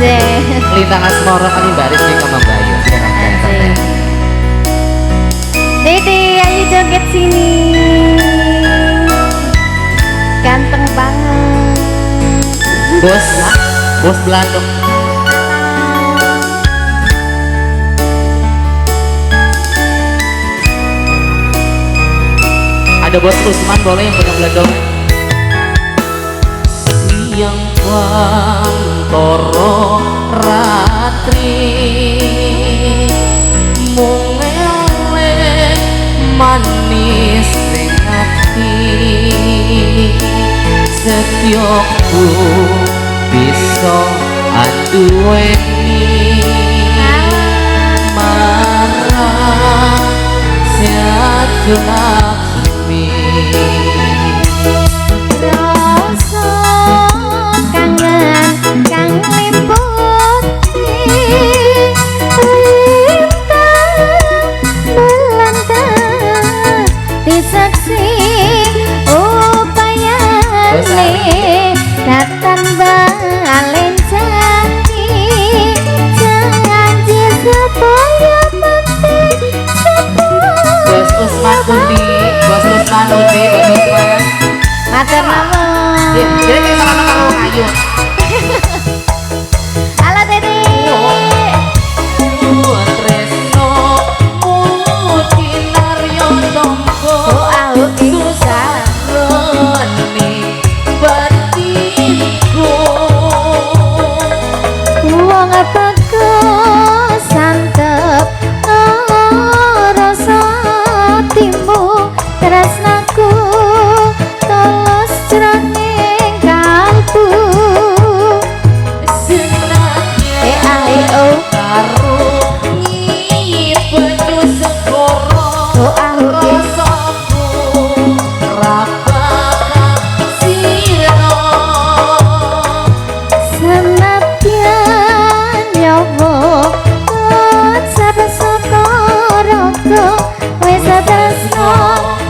Lintang asmara kali baris di kamar bayu. Dede, ayo joget sini. Ganteng banget. Bos Belandong. Ada bos Usman boleh yang punya Belandong. Siang pantoro ratri mungelek manis ning ati setyoku bisa aduweni marah seatu laksmi Rasa kangen kang liputi lintang belantang disaksi upayane datang balen jati janji supaya mati Bos Usman Undi, Bos Usman Undi, Bos Usman. matur nuwun. Jadi sama karo kayu. Halo Dede. Tresno mutinaryo tombo Susah roni batinku wong bagus santep rasa timu tresnaku tulus jroning kalbu senangnya karo nyipenyu segoro rasaku rapakah siro senadyan nyawa sabasa karaga wis tresno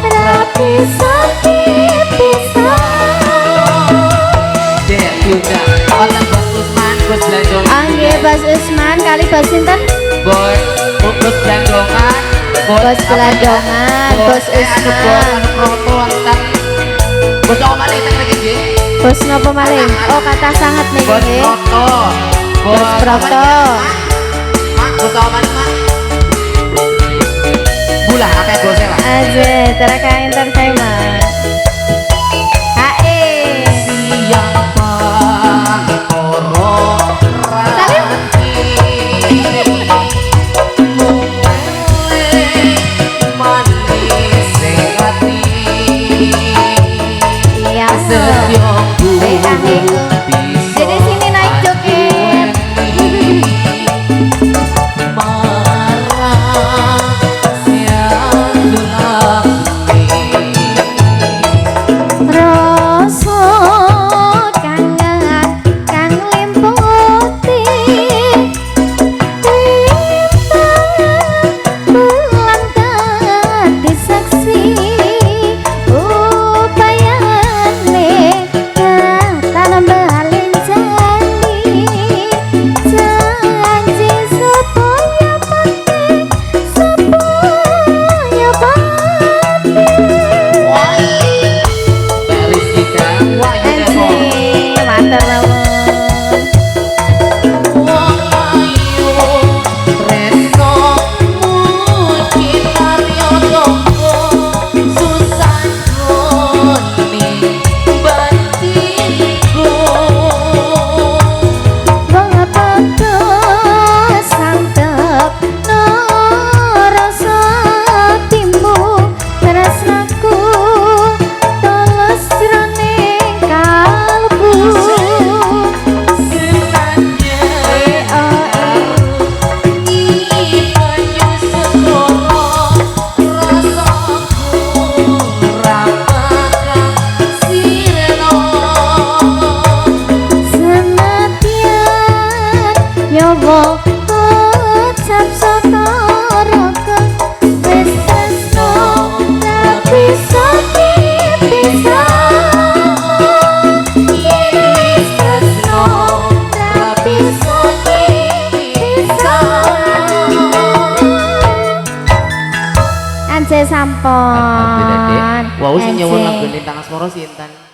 rapi sakit-pisah Dek juga Otak Bos Usman, Bos Belandongan Angge Bos Usman kali Bos sinten? Bos Belandongan Bos Belandongan, Bos Usman. Proto antar Bos Oman itu lagi sih Bos nopo malih? Oh kata sangat nih Bos nggih. Proto Bos Proto. Bos Oman mah Bulah apa bosnya lah Aje, Teraka Entertainment. Hae. Siang pantoro rati mulai manis sing ati Iya. setyoku Jadi sini naik joget. marah siang laksmi sampun. Alhamdulillah, Dek. Wow, sing nyuwun Enjing. lagu Lintang Asmara sinten?